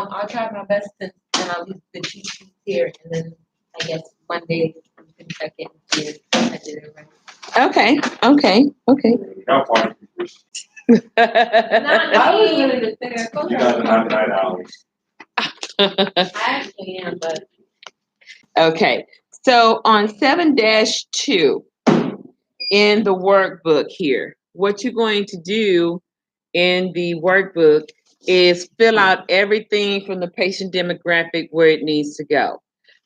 I'll try my best to, and I'll leave the cheat sheet here, and then I guess Monday we can check it and see if I did it right. Okay. I was really the thing. You guys are not night owls. I actually am, but Okay. So on 7-2 in the workbook here, what you're going to do in the workbook is fill out everything from the patient demographic where it needs to go.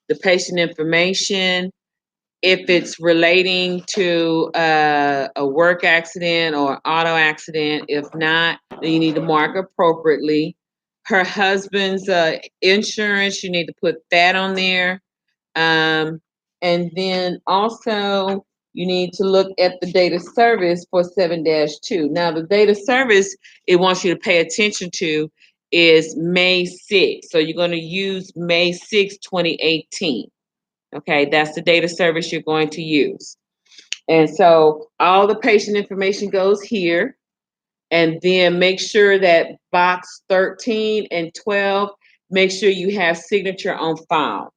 The patient information, if it's relating to a work accident or auto accident. If not, then you need to mark appropriately. Her husband's insurance, you need to put that on there. And then also you need to look at the date of service for 7-2. Now the date of service it wants you to pay attention to is May 6th. So you're going to use May 6th, 2018. Okay, that's the date of service you're going to use. And so all the patient information goes here. And then make sure that box 13 and 12, make sure you have signature on file.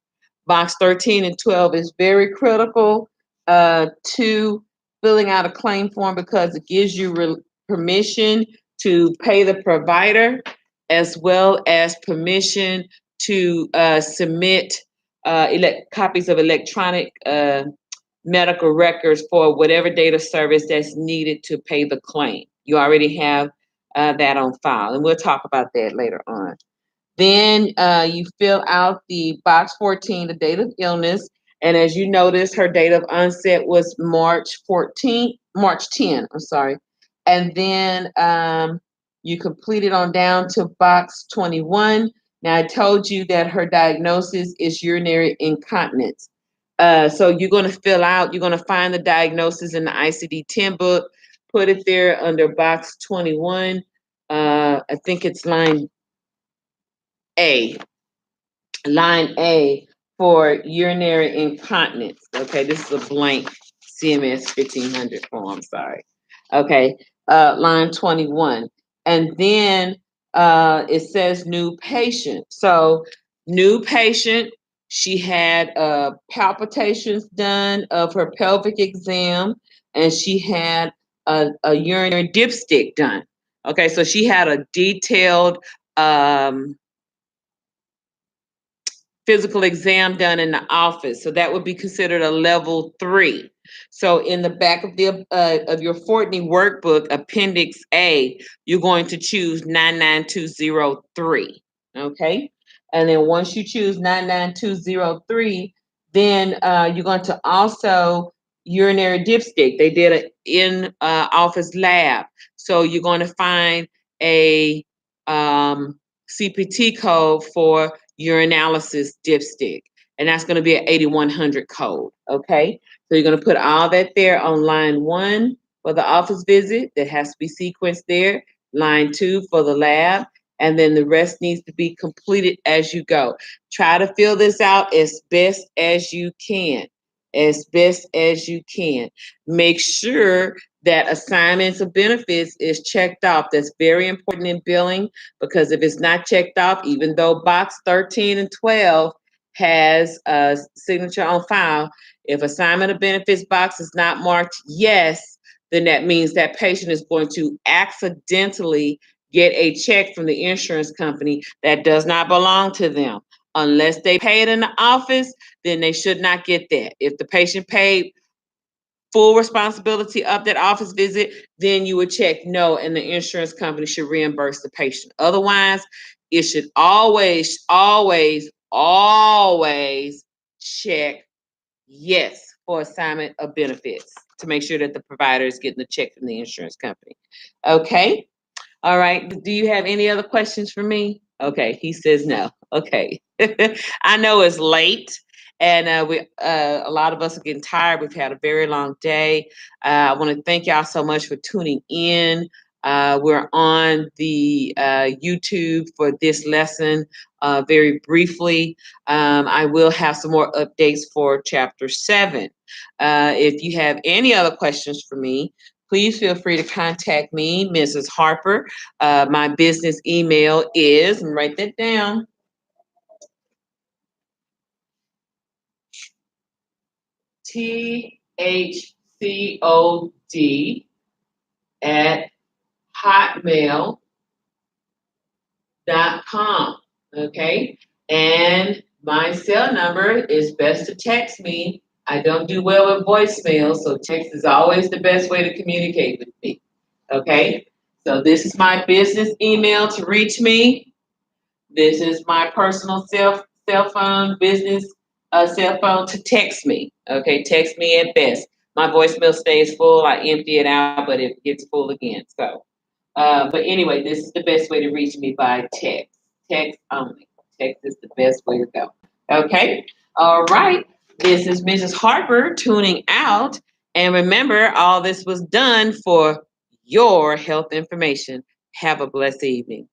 Box 13 and 12 is very critical to filling out a claim form because it gives you permission to pay the provider as well as permission to submit copies of electronic medical records for whatever date of service that's needed to pay the claim. You already have that on file, and we'll talk about that later on. Then you fill out the box 14, the date of illness, and as you notice, her date of onset was March 10, I'm sorry. And then you complete it on down to box 21. Now, I told you that her diagnosis is urinary incontinence. So you're going to find the diagnosis in the ICD-10 book, put it there under box 21. I think it's line A for urinary incontinence. Okay, this is a blank CMS 1500 form, sorry. Okay, line 21. And then it says new patient. So new patient, she had palpitations done of her pelvic exam, and she had a urinary dipstick done. Okay, so she had a detailed physical exam done in the office. So that would be considered a level 3. So in the back of the of your Fordney workbook, Appendix A, you're going to choose 99203. Okay. And then once you choose 99203, then you're going to also urinary dipstick. They did an in office lab. So you're going to find a CPT code for urinalysis dipstick, and that's going to be an 8100 code. Okay, so you're going to put all that there on line 1 for the office visit. That has to be sequenced there. Line 2 for the lab, and then the rest needs to be completed as you go. Try to fill this out as best as you can. Make sure that assignments of benefits is checked off. That's very important in billing, because if it's not checked off, even though box 13 and 12 has a signature on file, if assignment of benefits box is not marked yes, then that means that patient is going to accidentally get a check from the insurance company that does not belong to them. Unless they pay it in the office, then they should not get that. If the patient paid full responsibility of that office visit, then you would check no, and the insurance company should reimburse the patient. Otherwise, it should always check yes for assignment of benefits to make sure that the provider is getting the check from the insurance company. Okay. All right. Do you have any other questions for me? Okay. He says no. Okay. I know it's late, and a lot of us are getting tired. We've had a very long day. I want to thank y'all so much for tuning in. We're on the YouTube for this lesson very briefly. I will have some more updates for chapter 7. If you have any other questions for me, please feel free to contact me, Mrs. Harper. My business email is, and write that down, THCOD@hotmail.com. Okay. And my cell number is best to text me. I don't do well with voicemail, so text is always the best way to communicate with me. Okay. So this is my business email to reach me. This is my personal cell phone business cell phone to text me. Okay, text me at best. My voicemail stays full. I empty it out, but it gets full again. So, but anyway, this is the best way to reach me by text. Text only. Text is the best way to go. Okay. All right. This is Mrs. Harper tuning out. And remember, all this was done for your health information. Have a blessed evening.